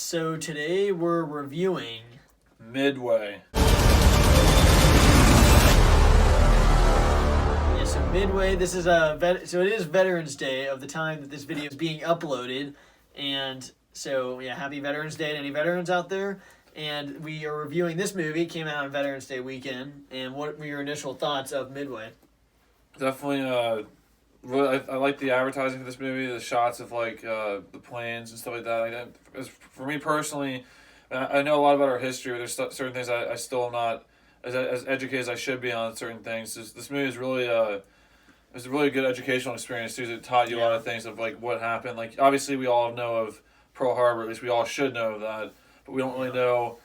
So today we're reviewing Midway. Yeah, so Midway. This is it is Veterans Day of the time that this video is being uploaded, and so yeah, happy Veterans Day to any veterans out there. And we are reviewing this movie. It came out on Veterans Day weekend. And what were your initial thoughts of Midway? Definitely, really, I like the advertising for this movie, the shots of the planes and stuff like that. For me personally, I know a lot about our history, but there's certain things I still am not as educated as I should be on certain things. This movie is really it was a really good educational experience too. It taught you a lot of things of what happened. Like obviously we all know of Pearl Harbor, at least we all should know of that, but we don't really know.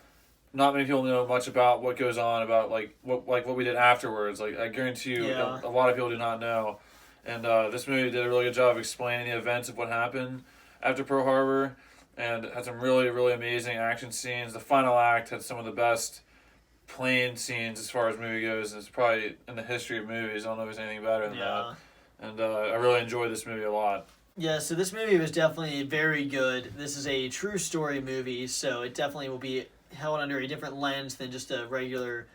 Not many people know much about what goes on about what we did afterwards. Like I guarantee you, a lot of people do not know. And this movie did a really good job of explaining the events of what happened after Pearl Harbor, and had some really, really amazing action scenes. The final act had some of the best plane scenes as far as movie goes, and it's probably in the history of movies. I don't know if there's anything better than that. And I really enjoyed this movie a lot. Yeah, so this movie was definitely very good. This is a true story movie, so it definitely will be held under a different lens than just a regular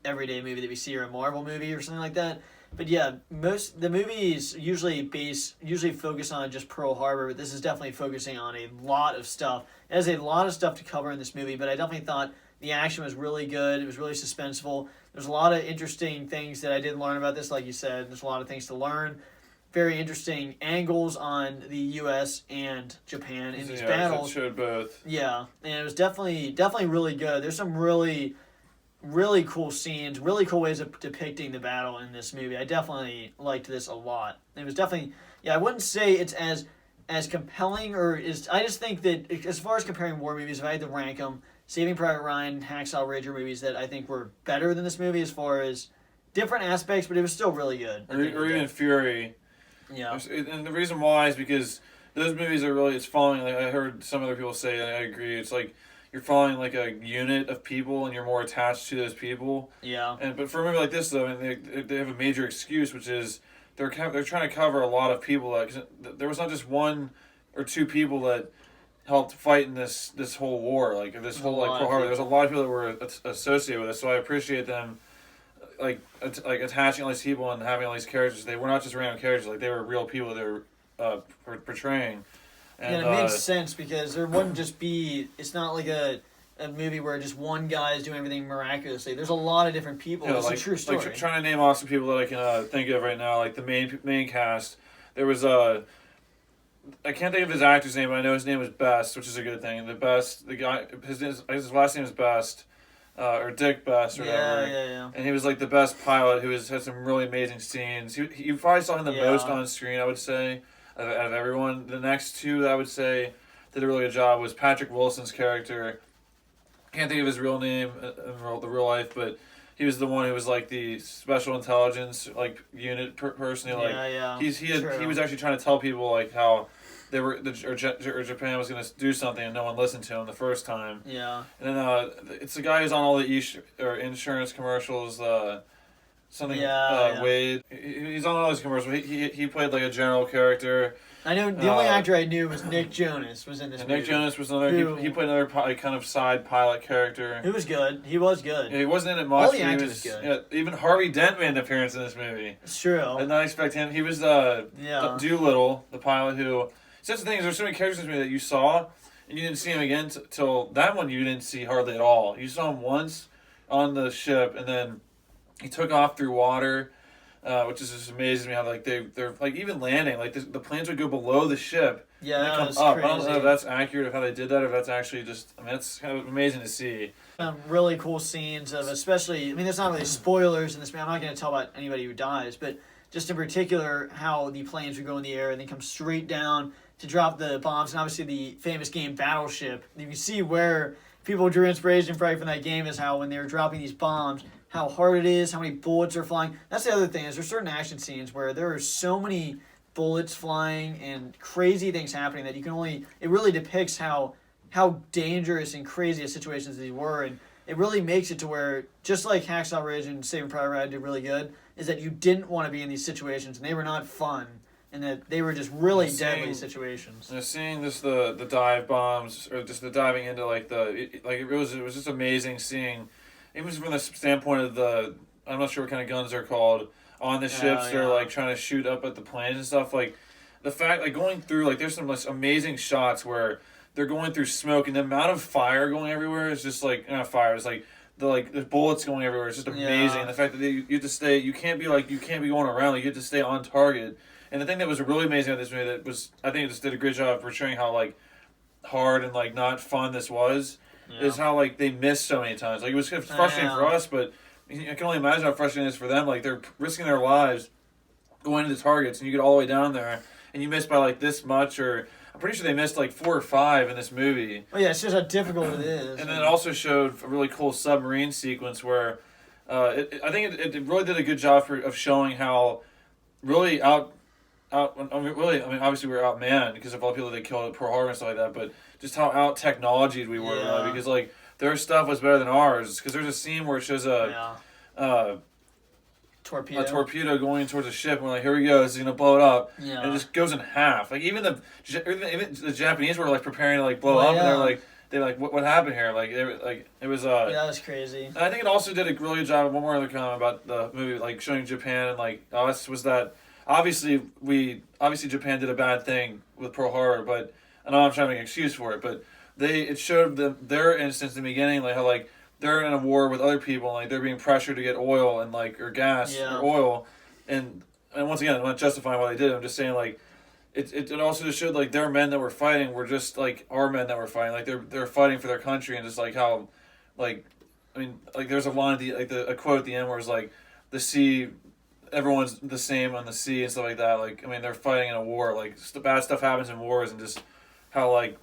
everyday movie that we see, or a Marvel movie or something like that. But yeah, the movies usually focus on just Pearl Harbor, but this is definitely focusing on a lot of stuff. It has a lot of stuff to cover in this movie, but I definitely thought the action was really good. It was really suspenseful. There's a lot of interesting things that I didn't learn about this, like you said. There's a lot of things to learn. Very interesting angles on the U.S. and Japan in these battles. It showed both. Yeah, and it was definitely really good. There's some really cool scenes, really cool ways of depicting the battle in this movie. I definitely liked this a lot. It was definitely, I wouldn't say it's as compelling, I just think that as far as comparing war movies, if I had to rank them, Saving Private Ryan, Hacksaw Ridge are movies that I think were better than this movie as far as different aspects, but it was still really good. Or even Fury. Yeah. And the reason why is because those movies are really, it's following, like I heard some other people say, and I agree, it's like you're following like a unit of people and you're more attached to those people. Yeah. But for a movie like this though, I mean, they have a major excuse, which is they're trying to cover a lot of people. There was not just one or two people that helped fight in this whole war, like this whole Pearl Harbor. There's a lot of people that were associated with it, so I appreciate them like attaching all these people and having all these characters. They were not just random characters; like they were real people that they were portraying. And, it makes sense because there wouldn't just be. It's not like a movie where just one guy is doing everything miraculously. There's a lot of different people. It's a true story. Like trying to name off some people that I can think of right now, like the main cast. There was I can't think of his actor's name, but I know his name was Best, which is a good thing. The guy, his last name is Best. Or Dick Best or whatever. Yeah. And he was like the best pilot who had some really amazing scenes. You probably saw him the most on screen, I would say, out of everyone. The next two that I would say did a really good job was Patrick Wilson's character. Can't think of his real name in the real life, but he was the one who was like the special intelligence unit person. He was actually trying to tell people like how Japan was going to do something and no one listened to him the first time. Yeah. And then it's the guy who's on all the insurance commercials. Wade. He's on all those commercials. He played like a general character. I know the only actor I knew was Nick Jonas was in this movie. Nick Jonas was another. He played another kind of side pilot character. He was good. He was good. Yeah, he wasn't in it much. All the actors was good. Yeah, even Harvey Dent made an appearance in this movie. It's true. I did not expect him. He was Doolittle, the pilot who. Such the thing is, there's so many characters in this movie that you saw, and you didn't see him again till that one. You didn't see hardly at all. You saw him once on the ship, and then he took off through water, which is just amazing to me how they're like even landing the planes would go below the ship. Yeah, and that come was up. crazy. I don't know if that's accurate of how they did that, or if that's actually just. I mean, that's kind of amazing to see. Really cool scenes of, especially. I mean, there's not really spoilers in this. I'm not going to tell about anybody who dies, but just in particular how the planes would go in the air and then come straight down to drop the bombs, and obviously the famous game Battleship. You can see where people drew inspiration from that game is how when they were dropping these bombs, how hard it is, how many bullets are flying. That's the other thing, is there's certain action scenes where there are so many bullets flying and crazy things happening that it really depicts how dangerous and crazy situations these were, and it really makes it to where, just like Hacksaw Ridge and Saving Private Ryan did really good, is that you didn't want to be in these situations, and they were not fun and that they were just really Seeing- deadly situations. Seeing this the dive bombs or just the diving into like it was just amazing seeing, even from the standpoint of I'm not sure what kind of guns they're called on the ships. They're like trying to shoot up at the planes and stuff. Like the fact like going through like there's some like amazing shots where they're going through smoke and the amount of fire going everywhere is just like not fire. It's like the bullets going everywhere. It's just amazing. Yeah. The fact that you have to stay. You can't be going around. Like, you have to stay on target. And the thing that was really amazing about this movie that was, I think it just did a great job of portraying how like hard and like not fun this was, is how like they missed so many times. Like, it was frustrating for us, but I can only imagine how frustrating it is for them. Like, they're risking their lives going to the targets, and you get all the way down there, and you miss by like this much, or I'm pretty sure they missed like 4 or 5 in this movie. Oh yeah, it's just how difficult it is. And then it also showed a really cool submarine sequence where I think it really did a good job of showing how really I mean, obviously we were outmanned because of all the people they killed at Pearl Harbor and stuff like that, but just how out technologied we were, really, because like their stuff was better than ours. Because there's a scene where it shows a torpedo going towards a ship, and we're like, here we go, this is gonna blow it up, and it just goes in half. Like even the Japanese were like preparing to like blow up, and they're like, what happened here? Like it was that was crazy. And I think it also did a really good job. One more other comment about the movie, like showing Japan and like us, was that obviously Japan did a bad thing with Pearl Harbor, but I know I'm trying to make an excuse for it, but it showed their instance in the beginning, like how like they're in a war with other people, and like they're being pressured to get oil and like or gas or oil, and once again, I'm not justifying what they did. I'm just saying like it also just showed like their men that were fighting were just like our men that were fighting. Like they're fighting for their country, and just like how like I mean like there's a line at a quote at the end where it's like the sea. Everyone's the same on the sea and stuff like that. Like, I mean, they're fighting in a war. Like, bad stuff happens in wars, and just how, like,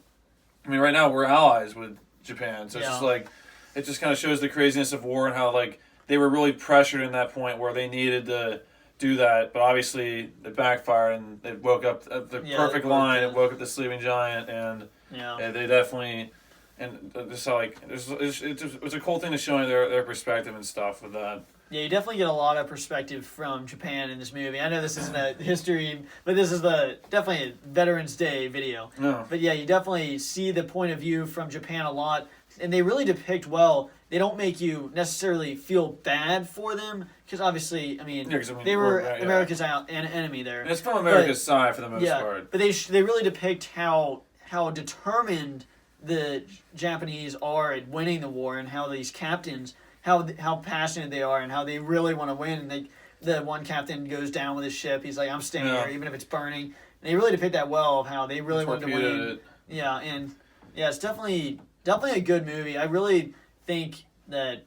I mean, right now we're allies with Japan. So it's just like, it just kind of shows the craziness of war and how, like, they were really pressured in that point where they needed to do that. But obviously, it backfired, and it woke up the perfect line. It woke up the sleeping giant, and they definitely, and just how, like, it was a cool thing to show their perspective and stuff with that. Yeah, you definitely get a lot of perspective from Japan in this movie. I know this isn't a history, but this is definitely a Veterans Day video. No. But yeah, you definitely see the point of view from Japan a lot, and they really depict well. They don't make you necessarily feel bad for them, because obviously, I mean, they were America's enemy there. And it's from America's side for the most part. But they really depict how determined the Japanese are at winning the war, and how these captains, how passionate they are, and how they really want to win. And the one captain goes down with his ship. He's like, I'm staying here, even if it's burning. And they really depict that well, of how they really wanted to win. Yeah, and it's definitely a good movie. I really think that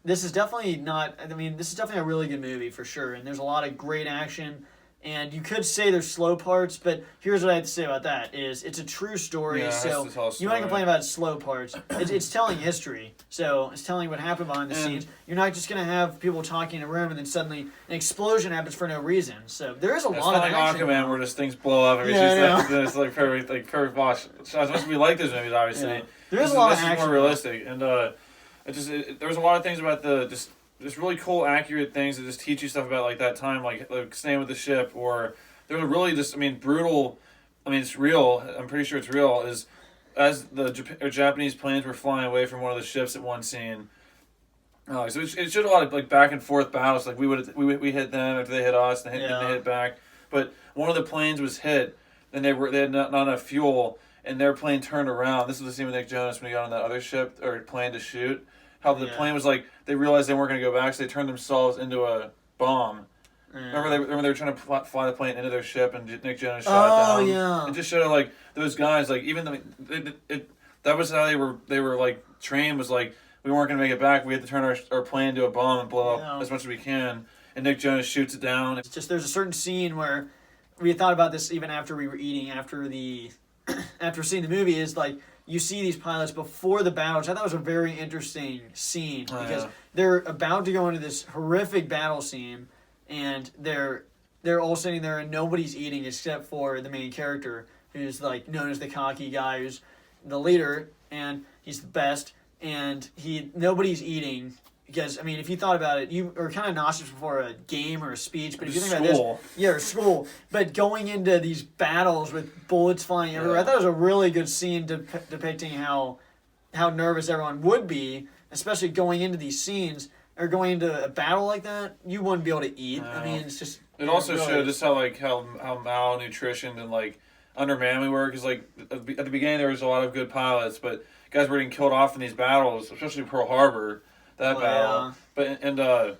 this is definitely a really good movie for sure. And there's a lot of great action. And you could say there's slow parts, but here's what I have to say about that: is it's a true story. So you want to complain about slow parts? It's telling history, so it's telling what happened behind the scenes. You're not just gonna have people talking in a room and then suddenly an explosion happens for no reason. So there is a lot of action. Aquaman, where just things blow up. It's like perfect watch. So as much as we like those movies, obviously, there is a lot of action. This is more realistic, and there was a lot of things about just really cool, accurate things that just teach you stuff about like that time, like staying with the ship, or there were really just brutal. I mean, it's real. I'm pretty sure it's real. Is as the Japanese planes were flying away from one of the ships at one scene. So it showed a lot of like back and forth battles. Like we hit them after they hit us, and they hit back. But one of the planes was hit, and they had not enough fuel, and their plane turned around. This was the scene with Nick Jonas when he got on that other ship or plane to shoot. How the plane was like, they realized they weren't going to go back, so they turned themselves into a bomb. Remember they were trying to fly the plane into their ship, and Nick Jonas shot it down. Yeah. It just showed like those guys, like even that was how they were like trained, was like we weren't going to make it back. We had to turn our plane into a bomb and blow up as much as we can. And Nick Jonas shoots it down. It's just there's a certain scene where we thought about this even after we were eating, after seeing the movie, is like, you see these pilots before the battle, which I thought was a very interesting scene, because they're about to go into this horrific battle scene, and they're all sitting there and nobody's eating except for the main character, who's like known as the cocky guy, who's the leader, and he's the best, and nobody's eating Because, I mean, if you thought about it, you are kind of nauseous before a game or a speech, but if you think about School. this, yeah, or school, but going into these battles with bullets flying everywhere, I thought it was a really good scene depicting how nervous everyone would be, especially going into these scenes, or going into a battle like that, you wouldn't be able to eat. No. I mean, it's just... It also showed just how malnutrition and, like, undermanned we were, because, like, at the beginning there was a lot of good pilots, but guys were getting killed off in these battles, especially Pearl Harbor, that battle. Yeah. But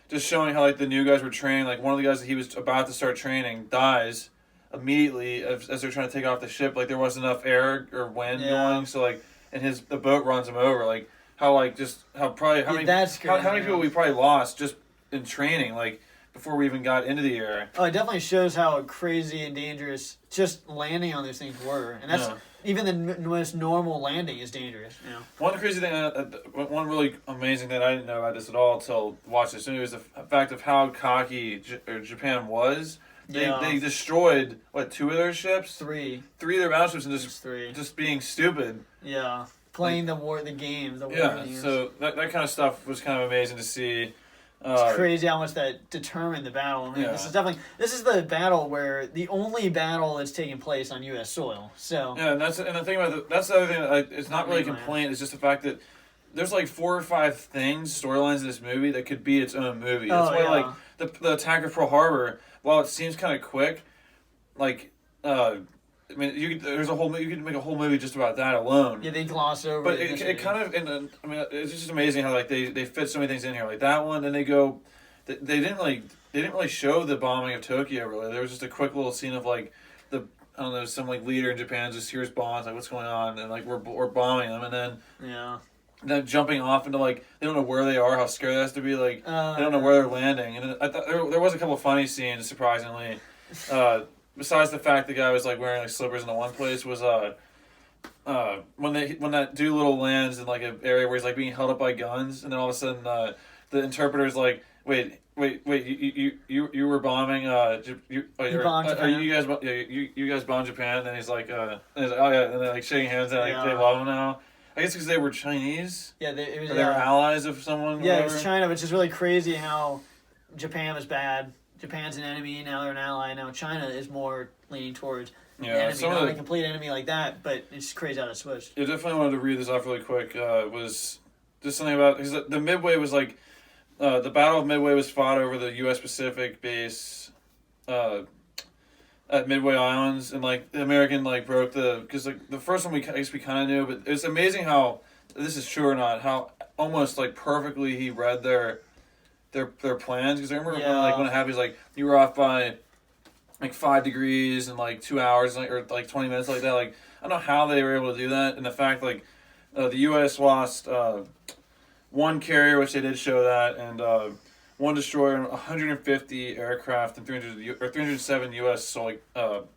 just showing how, like, the new guys were trained, like, one of the guys that he was about to start training dies immediately as they're trying to take off the ship. Like, there wasn't enough air or wind going, so, like, and the boat runs him over. Like, how many people we probably lost just in training, like, before we even got into the air. Oh, it definitely shows how crazy and dangerous just landing on those things were. And that's even the most normal landing is dangerous. You know? One crazy thing, one really amazing thing I didn't know about this at all until watching this movie was the fact of how cocky Japan was. They destroyed, two of their ships? Three of their battleships, and just being stupid. Yeah. Playing the game. So that kind of stuff was kind of amazing to see. It's crazy how much that determined the battle. I mean, this is the battle where the only battle that's taking place on U.S. soil. So and the thing about that's the other thing. It's not really a complaint. It's just the fact that there's like 4 or 5 storylines in this movie that could be its own movie. That's why like the attack of Pearl Harbor, while it seems kind of quick, like. I mean, you could make a whole movie just about that alone. Yeah, they gloss over. But it kind of, I mean, it's just amazing how like they fit so many things in here, like that one. Then they go, they didn't really show the bombing of Tokyo really. There was just a quick little scene of like some like leader in Japan just hears bombs, like what's going on, and like we're bombing them, and then jumping off into like they don't know where they are, how scary that has to be. Like they don't know where they're landing, and I thought there was a couple of funny scenes surprisingly. Besides the fact the guy was like wearing like slippers in the one place was when that Doolittle lands in like an area where he's like being held up by guns, and then all of a sudden the interpreter's like, wait, you were bombing you guys bombed Japan, and then he's like oh yeah, and they're like shaking hands and like they love him now. I guess because they were Chinese. Yeah, they were allies of someone. Yeah, it was China, which is really crazy how Japan was bad. Japan's an enemy, now they're an ally. Now China is more leaning towards an enemy, not a complete enemy like that, but it's crazy how it switched. Yeah, definitely wanted to read this off really quick. Was just something about, because the Midway was like, the Battle of Midway was fought over the U.S. Pacific base at Midway Islands, and like the American like broke because like the first one I guess we kind of knew, but it's amazing how, this is true or not, how almost like perfectly he read their plans, because I remember when it happened, like you were off by like 5 degrees in like 2 hours, or like 20 minutes like that. Like I don't know how they were able to do that, and the fact like the U.S. lost one carrier, which they did show that, and one destroyer, and 150 aircraft, and 307 U.S.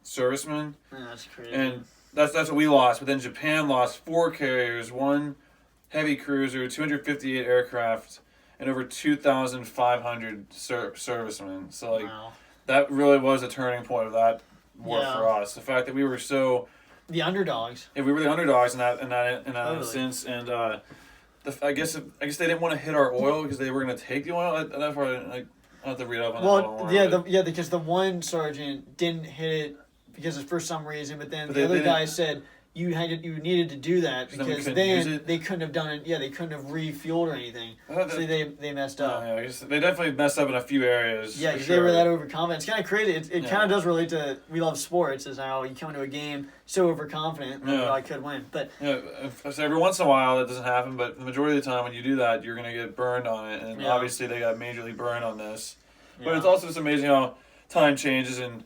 servicemen. Man, that's crazy. And that's what we lost. But then Japan lost 4 carriers, 1 heavy cruiser, 258 aircraft, and over 2,500 servicemen. So like that really was a turning point of that war for us. The fact that we were the underdogs. Yeah, we were the underdogs in that instance, and I guess they didn't want to hit our oil because they were going to take the oil. That's why I have to read up on that. Well, because the one sergeant didn't hit it because for some reason, but then the other guy said you needed to do that because then they couldn't have done it. Yeah, they couldn't have refueled or anything. So they messed up. I guess they definitely messed up in a few areas. Yeah, because they were that overconfident. It's kind of crazy. It kind of does relate to We Love Sports, is how you come to a game so overconfident that I could win. But so every once in a while that doesn't happen, but the majority of the time when you do that, you're going to get burned on it, and obviously they got majorly burned on this. But it's also just amazing how time changes and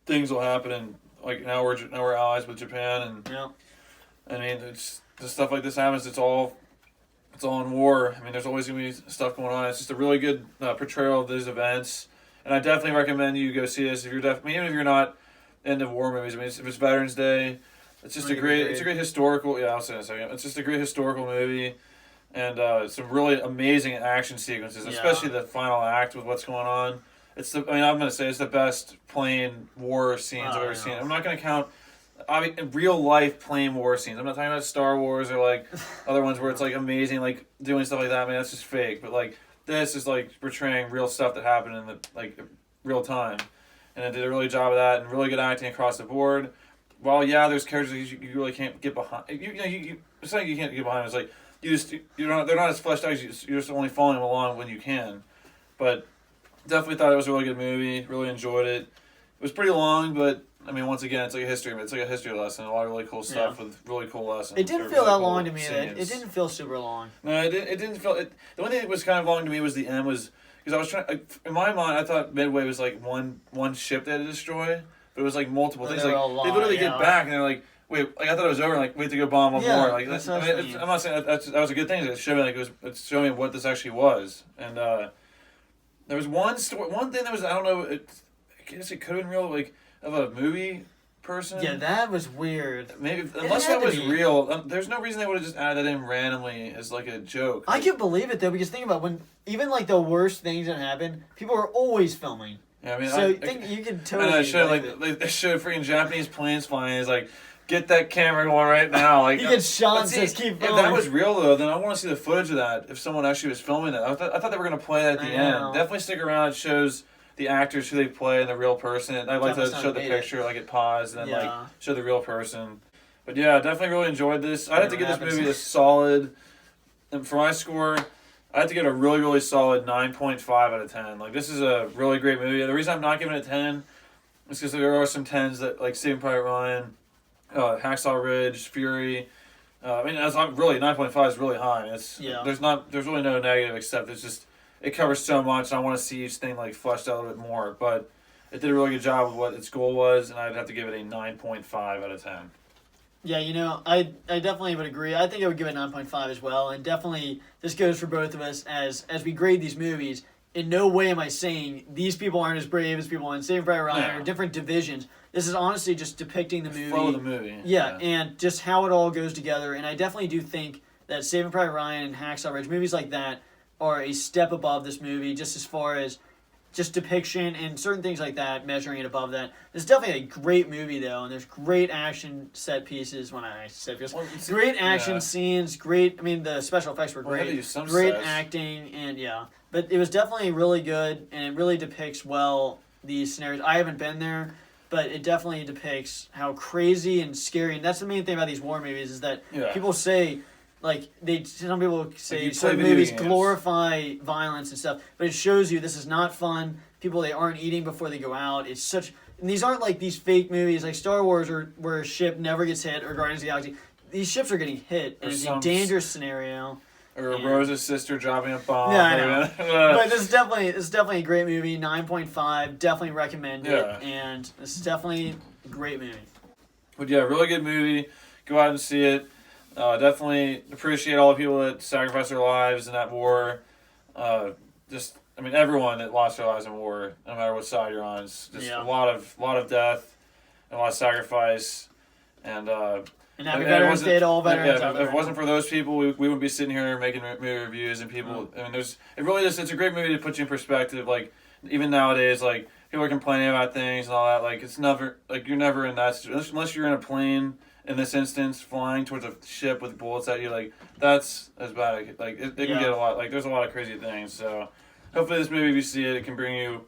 things will happen, and like now we're allies with Japan, and I mean it's just stuff like this happens. It's all in war. I mean, there's always gonna be stuff going on. It's just a really good portrayal of these events, and I definitely recommend you go see this if you're even if you're not into war movies. I mean, if it's Veterans Day, it's just a great historical. Yeah, I'll say in a second. It's just a great historical movie, and some really amazing action sequences, especially the final act with what's going on. I'm going to say it's the best plain war scenes I've ever seen. I'm not going to count I mean, in real life plane war scenes. I'm not talking about Star Wars or like other ones where it's like amazing, like doing stuff like that. I mean, that's just fake. But like this is like portraying real stuff that happened in the like real time, and it did a really good job of that, and really good acting across the board. While there's characters you really can't get behind. It's not like you can't get behind. It's like they're not as fleshed out. You're just only following them along when you can. But definitely thought it was a really good movie. Really enjoyed it. It was pretty long, but I mean, once again, it's like a history lesson. A lot of really cool stuff with really cool lessons. It didn't feel that long to me. It didn't feel super long. No, it didn't feel. The only thing that was kind of long to me was the end. Was because I was trying. In my mind, I thought Midway was like one ship they had to destroy, but it was like multiple things. Like they literally get back and they're like, wait, like I thought it was over. And, like we have to go bomb one more. Like that's I mean, I'm not saying that was a good thing. It showed me it's showing me what this actually was. And there was one thing that was I don't know. I guess it could have been real, like of a movie person. Yeah, that was weird. Maybe unless that was real, there's no reason they would have just added that in randomly as like a joke. I can believe it though, because think about when even like the worst things that happen, people are always filming. Yeah, I mean, so you can totally. And they showed freaking Japanese planes flying. It's like, get that camera going right now. Like he gets shot and says keep filming. If that was real though, then I want to see the footage of that. If someone actually was filming that, I thought they were gonna play that at the end. Definitely stick around. It shows the actors who they play and the real person. I like to show the picture, like it paused, and then like show the real person. But yeah, definitely really enjoyed this. I'd have to give this movie a solid. And for my score, I have to get a really, really solid 9.5 out of 10. Like this is a really great movie. The reason I'm not giving it 10 is because there are some 10s that like Saving Private Ryan, Hacksaw Ridge, Fury. I mean, that's really 9.5 is really high. There's really no negative except it's just. It covers so much, and I want to see each thing like fleshed out a little bit more. But it did a really good job of what its goal was, and I'd have to give it a 9.5 out of 10. Yeah, I definitely would agree. I think I would give it a 9.5 as well, and definitely this goes for both of us as we grade these movies. In no way am I saying these people aren't as brave as people in Saving Private Ryan or different divisions. This is honestly just depicting the movie. Flow of the movie. Yeah, and just how it all goes together. And I definitely do think that Saving Private Ryan and Hacksaw Ridge, movies like that, are a step above this movie, just as far as just depiction and certain things like that, measuring it above that. It's definitely a great movie, though, and there's great action set pieces. Great action scenes, great. I mean, the special effects were great. Great acting, and but it was definitely really good, and it really depicts well these scenarios. I haven't been there, but it definitely depicts how crazy and scary. And that's the main thing about these war movies is that people say. Like some people say certain movies glorify violence and stuff, but it shows you this is not fun. People, they aren't eating before they go out. It's such, and these aren't like these fake movies like Star Wars or where a ship never gets hit or Guardians of the Galaxy. These ships are getting hit, and it's a dangerous scenario. Or Rose's sister dropping a bomb. Yeah, I know. But this is definitely a great movie. 9.5, definitely recommend it, and this is definitely a great movie. But yeah, really good movie. Go out and see it. Definitely appreciate all the people that sacrificed their lives in that war. Everyone that lost their lives in war, no matter what side you're on. It's just a lot of death, and a lot of sacrifice, and happy Veterans Day to all veterans. If it wasn't for those people, we wouldn't be sitting here making movie reviews. And people, I mean, it's a great movie to put you in perspective. Like even nowadays, like people are complaining about things and all that. Like it's never like you're never in that situation unless you're in a plane. In this instance, flying towards a ship with bullets at you, like that's as bad. Like it can get a lot. Like there's a lot of crazy things. So hopefully, this movie, if you see it, it can bring you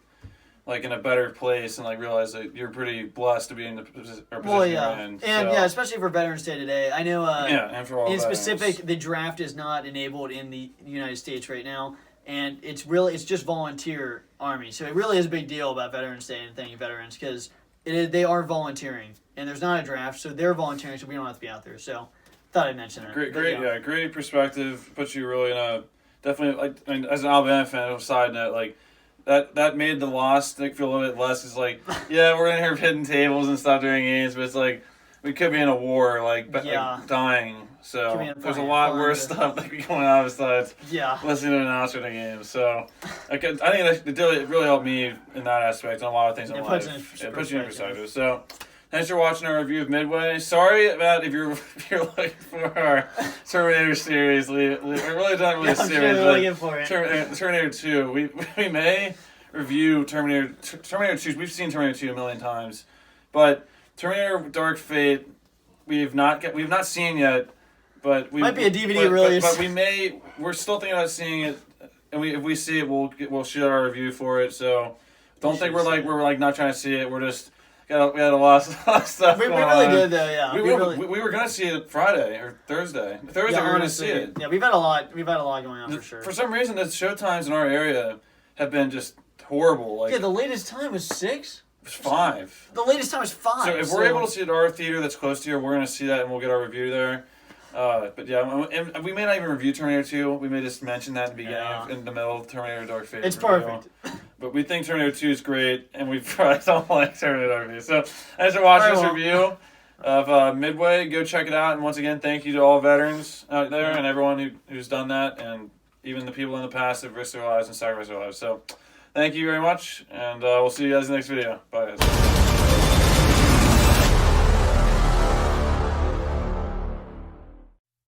like in a better place and like realize that you're pretty blessed to be in the position you're in. And especially for Veterans Day today. I know. And for all in specific, the draft is not enabled in the United States right now, and it's just volunteer army. So it really is a big deal about Veterans Day and thanking veterans because they are volunteering. And there's not a draft, so they're volunteering, so we don't have to be out there. So, thought I'd mention that. Great perspective. Puts you really in a definitely as an Alabama fan. Side note, like that made the loss feel a little bit less. It's like, we're in here hitting tables and stuff during games, but it's like we could be in a war, like dying. So there's a lot worse stuff that could be going on besides listening to an announcer in a game. So I think it really helped me in that aspect and a lot of things in life. It puts you in perspective. So. Thanks for watching our review of Midway. Sorry about if you're looking for our Terminator series. We're really not really a series. I'm really looking for it. Terminator 2. We may review Terminator 2. We've seen Terminator 2 a million times, but Terminator Dark Fate, we've not seen yet, but we Might be a DVD release. But we're still thinking about seeing it, and if we see it, we'll shoot our review for it. So don't think we're not trying to see it. We're just we had a lot of stuff. We really did though, yeah. We were gonna see it Friday or Thursday. Thursday Yeah, we were gonna honestly, see it. yeah, we've had a lot going on for sure. For some reason, the showtimes in our area have been just horrible. Like, yeah, the latest time was 6. it was 5. The latest time was 5. So if we're able to see it at our theater that's close to here, we're gonna see that and we'll get our review there. But yeah, and we may not even review Terminator 2. We may just mention that in the beginning, in the middle of Terminator Dark Fate. It's review. perfect. But we think Terminator 2 is great, and we probably don't like Terminator Dark Fate. So thanks for watching this review of Midway. Go check it out. And once again, thank you to all veterans out there and everyone who's done that, and even the people in the past that have risked their lives and sacrificed their lives. So thank you very much, and we'll see you guys in the next video. Bye, guys.